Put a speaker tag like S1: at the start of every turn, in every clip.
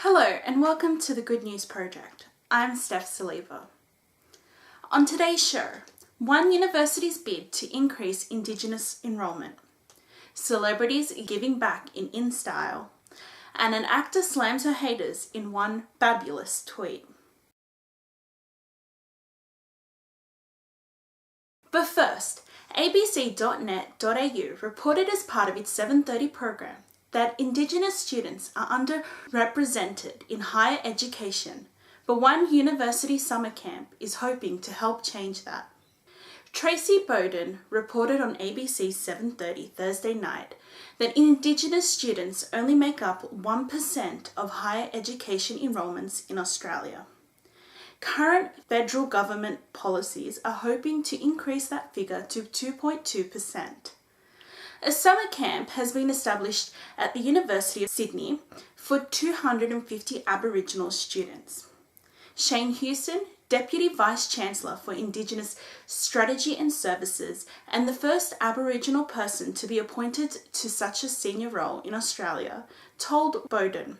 S1: Hello and welcome to the Good News Project. I'm Steph Saliva. On today's show, one university's bid to increase Indigenous enrolment, celebrities giving back in InStyle, and an actor slams her haters in one fabulous tweet. But first, abc.net.au reported as part of its 7:30 program that Indigenous students are underrepresented in higher education, but one university summer camp is hoping to help change that. Tracy Bowden reported on ABC 7:30 Thursday night that Indigenous students only make up 1% of higher education enrolments in Australia. Current federal government policies are hoping to increase that figure to 2.2%. A summer camp has been established at the University of Sydney for 250 Aboriginal students. Shane Houston, Deputy Vice-Chancellor for Indigenous Strategy and Services and the first Aboriginal person to be appointed to such a senior role in Australia, told Bowden,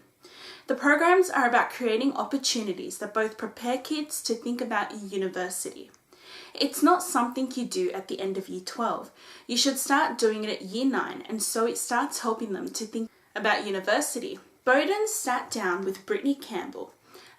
S1: "The programs are about creating opportunities that both prepare kids to think about university. It's not something you do at the end of Year 12. You should start doing it at Year 9, and so it starts helping them to think about university." Bowden sat down with Brittany Campbell,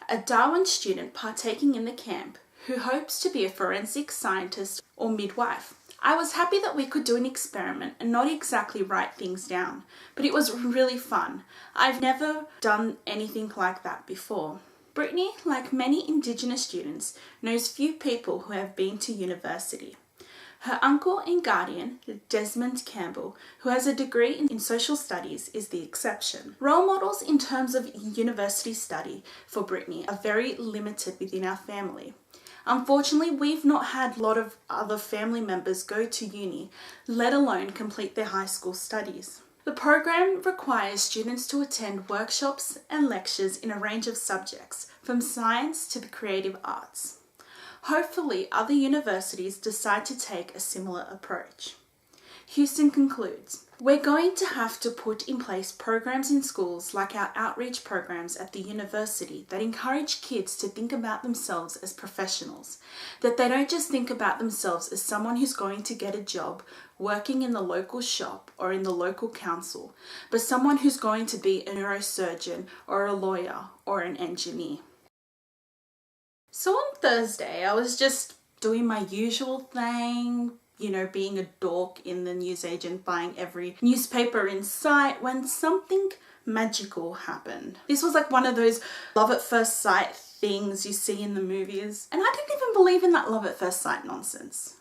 S1: a Darwin student partaking in the camp, who hopes to be a forensic scientist or midwife. "I was happy that we could do an experiment and not exactly write things down, but it was really fun. I've never done anything like that before." Brittany, like many Indigenous students, knows few people who have been to university. Her uncle and guardian, Desmond Campbell, who has a degree in social studies, is the exception. Role models in terms of university study for Brittany are very limited within our family. Unfortunately, we've not had a lot of other family members go to uni, let alone complete their high school studies. The program requires students to attend workshops and lectures in a range of subjects, from science to the creative arts. Hopefully, other universities decide to take a similar approach. Houston concludes, "We're going to have to put in place programs in schools like our outreach programs at the university that encourage kids to think about themselves as professionals, that they don't just think about themselves as someone who's going to get a job working in the local shop or in the local council, but someone who's going to be a neurosurgeon or a lawyer or an engineer." So on Thursday, I was just doing my usual thing, being a dork in the newsagent, buying every newspaper in sight, when something magical happened. This was like one of those love at first sight things you see in the movies. And I didn't even believe in that love at first sight nonsense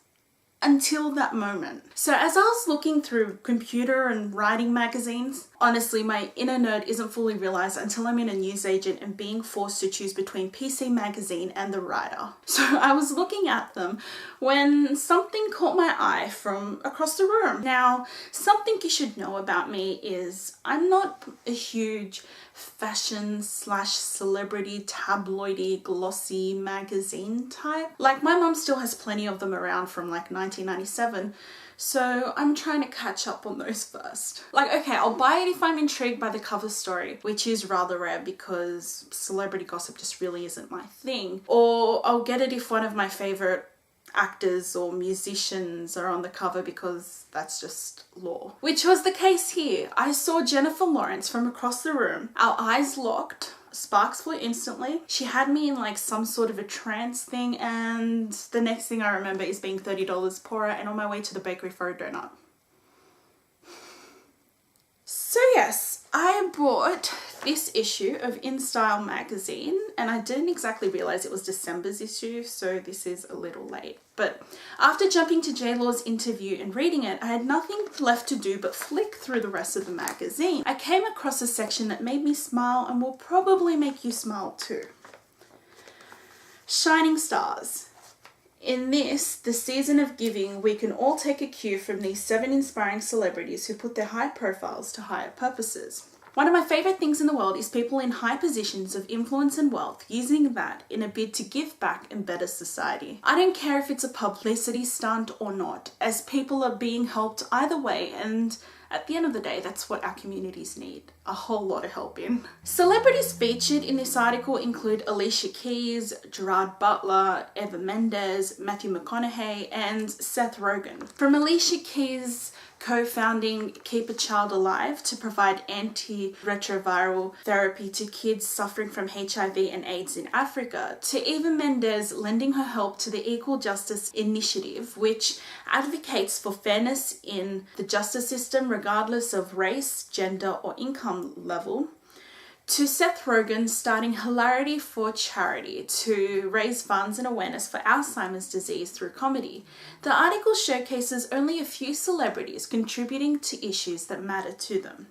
S1: until that moment. So as I was looking through computer and writing magazines, honestly, my inner nerd isn't fully realized until I'm in a newsagent and being forced to choose between PC Magazine and The Writer. So I was looking at them when something caught my eye from across the room. Now, something you should know about me is I'm not a huge fashion/celebrity tabloidy glossy magazine type. Like, my mum still has plenty of them around from like 1997, so I'm trying to catch up on those first. Like, okay, I'll buy it if I'm intrigued by the cover story, which is rather rare because celebrity gossip just really isn't my thing. Or I'll get it if one of my favorite actors or musicians are on the cover, because that's just law. Which was the case here. I saw Jennifer Lawrence from across the room. Our eyes locked. Sparks flew instantly. She had me in like some sort of a trance thing, and the next thing I remember is being $30 poorer and on my way to the bakery for a donut. So yes, I bought this issue of InStyle magazine, and I didn't exactly realize it was December's issue, so this is a little late. But after jumping to J-Law's interview and reading it, I had nothing left to do but flick through the rest of the magazine. I came across a section that made me smile and will probably make you smile too. Shining stars. In this, the season of giving, we can all take a cue from these 7 inspiring celebrities who put their high profiles to higher purposes. One of my favourite things in the world is people in high positions of influence and wealth using that in a bid to give back and better society. I don't care if it's a publicity stunt or not, as people are being helped either way, and At the end of the day, that's what our communities need, a whole lot of help in. Celebrities featured in this article include Alicia Keys, Gerard Butler, Eva Mendes, Matthew McConaughey, and Seth Rogen. From Alicia Keys co-founding Keep a Child Alive to provide antiretroviral therapy to kids suffering from HIV and AIDS in Africa, to Eva Mendes lending her help to the Equal Justice Initiative, which advocates for fairness in the justice system regardless of race, gender, or income level, to Seth Rogen starting Hilarity for Charity to raise funds and awareness for Alzheimer's disease through comedy. The article showcases only a few celebrities contributing to issues that matter to them.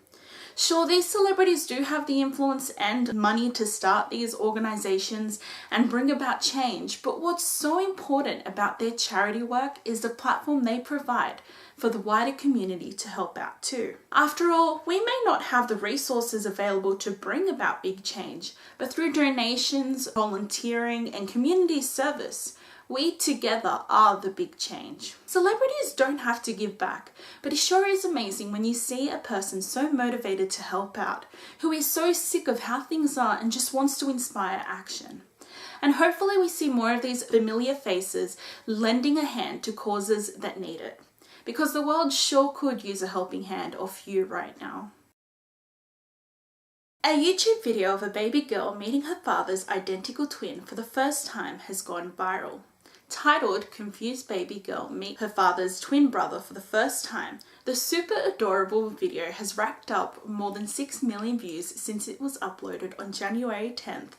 S1: Sure, these celebrities do have the influence and money to start these organizations and bring about change, but what's so important about their charity work is the platform they provide for the wider community to help out too. After all, we may not have the resources available to bring about big change, but through donations, volunteering, and community service, we together are the big change. Celebrities don't have to give back, but it sure is amazing when you see a person so motivated to help out, who is so sick of how things are and just wants to inspire action. And hopefully we see more of these familiar faces lending a hand to causes that need it, because the world sure could use a helping hand or few right now. A YouTube video of a baby girl meeting her father's identical twin for the first time has gone viral. Titled "Confused Baby Girl Meet Her Father's Twin Brother for the First Time," the super adorable video has racked up more than 6 million views since it was uploaded on January 10th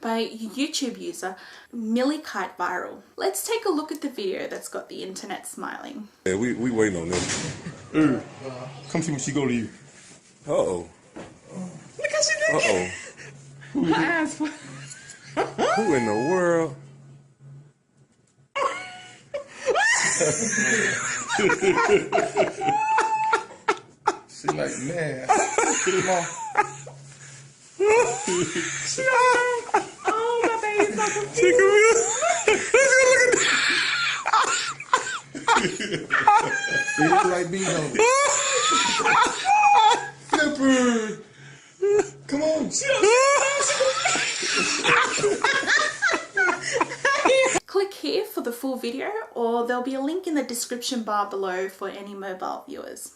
S1: by YouTube user Millie Kite Viral. Let's take a look at the video that's got the internet smiling.
S2: Yeah, we waiting on them.
S3: Come see when she go to you.
S2: Uh-oh.
S3: Look how she looking.
S2: Uh-oh.
S3: Her ass.
S2: Who in the world?
S3: She like, man. Come on.
S1: Oh, my baby's so confused.
S2: She
S3: They look like beans on it. Flipper. Come on.
S1: Click here for the full video, or there'll be a link in the description bar below for any mobile viewers.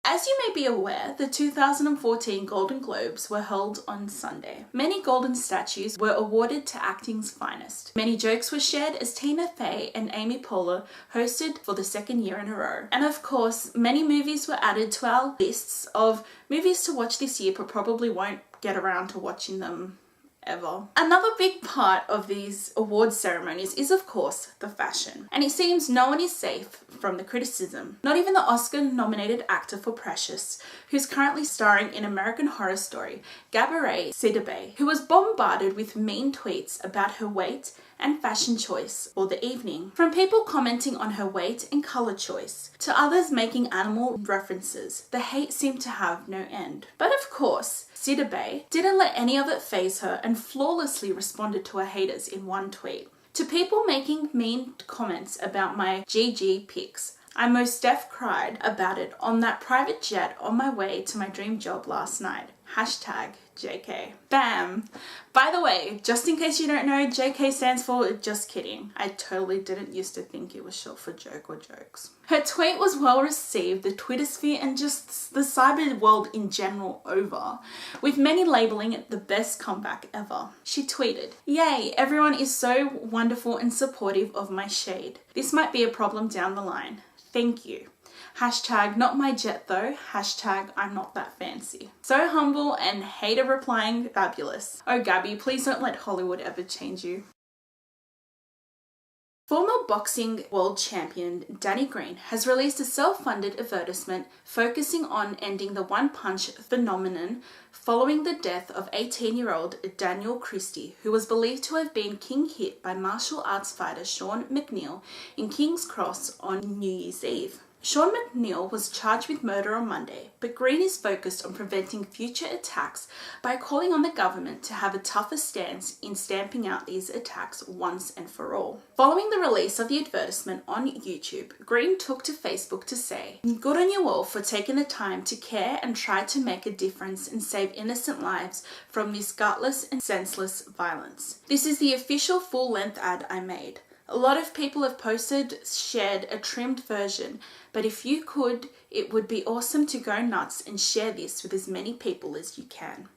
S1: As you may be aware, the 2014 Golden Globes were held on Sunday. Many golden statues were awarded to acting's finest. Many jokes were shared as Tina Fey and Amy Poehler hosted for the second year in a row. And of course, many movies were added to our lists of movies to watch this year, but probably won't get around to watching them ever. Another big part of these award ceremonies is of course the fashion, and it seems no one is safe from the criticism. Not even the Oscar-nominated actor for Precious, who's currently starring in American Horror Story, Gabourey Sidibe, who was bombarded with mean tweets about her weight and fashion choice for the evening. From people commenting on her weight and colour choice, to others making animal references, the hate seemed to have no end. But of course, Sidibe didn't let any of it faze her and flawlessly responded to her haters in one tweet. To people making mean comments about my GG pics, I most def cried about it on that private jet on my way to my dream job last night. Hashtag JK. Bam! By the way, just in case you don't know, JK stands for just kidding. I totally didn't used to think it was short for joke or jokes. Her tweet was well received, the Twitter sphere and just the cyber world in general over, with many labeling it the best comeback ever. She tweeted, "Yay, everyone is so wonderful and supportive of my shade. This might be a problem down the line. Thank you. Hashtag not my jet though. Hashtag I'm not that fancy." So humble and hater replying fabulous. Oh Gabby, please don't let Hollywood ever change you. Former boxing world champion Danny Green has released a self-funded advertisement focusing on ending the one-punch phenomenon following the death of 18-year-old Daniel Christie, who was believed to have been king hit by martial arts fighter Sean McNeil in King's Cross on New Year's Eve. Sean McNeil was charged with murder on Monday, but Green is focused on preventing future attacks by calling on the government to have a tougher stance in stamping out these attacks once and for all. Following the release of the advertisement on YouTube, Green took to Facebook to say, "Good on you all for taking the time to care and try to make a difference and save innocent lives from this gutless and senseless violence. This is the official full-length ad I made. A lot of people have posted, shared a trimmed version, but if you could, it would be awesome to go nuts and share this with as many people as you can.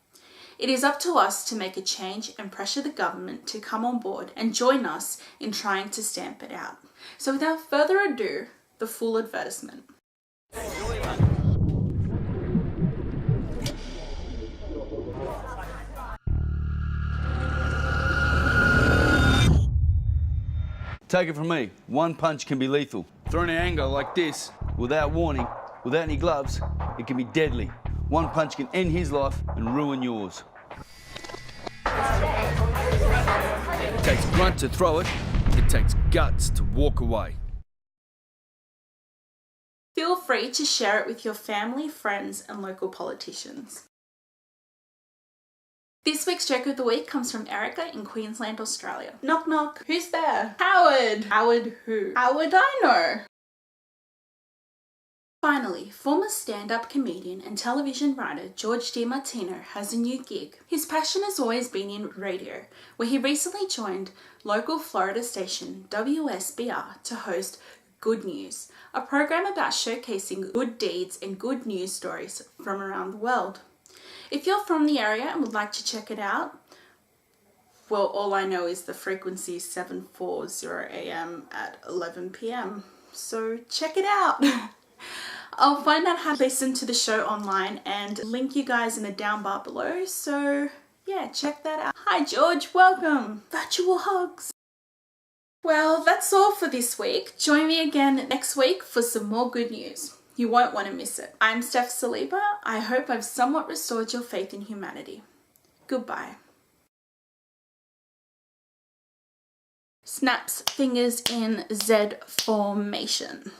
S1: It is up to us to make a change and pressure the government to come on board and join us in trying to stamp it out." So without further ado, the full advertisement.
S4: Take it from me, one punch can be lethal. Thrown in anger like this, without warning, without any gloves, it can be deadly. One punch can end his life and ruin yours. It takes grunt to throw it, it takes guts to walk away.
S1: Feel free to share it with your family, friends, and local politicians. This week's joke of the week comes from Erica in Queensland, Australia. Knock knock. Who's there? Howard. Howard who? How would I know? Finally, former stand-up comedian and television writer George DiMartino has a new gig. His passion has always been in radio, where he recently joined local Florida station WSBR to host Good News, a program about showcasing good deeds and good news stories from around the world. If you're from the area and would like to check it out, well, all I know is the frequency is 740 AM at 11 PM. So check it out. I'll find out how to listen to the show online and link you guys in the down bar below. So yeah, check that out. Hi George, welcome. Virtual hugs. Well, that's all for this week. Join me again next week for some more good news. You won't want to miss it. I'm Steph Saliba. I hope I've somewhat restored your faith in humanity. Goodbye. Snaps fingers in Z formation.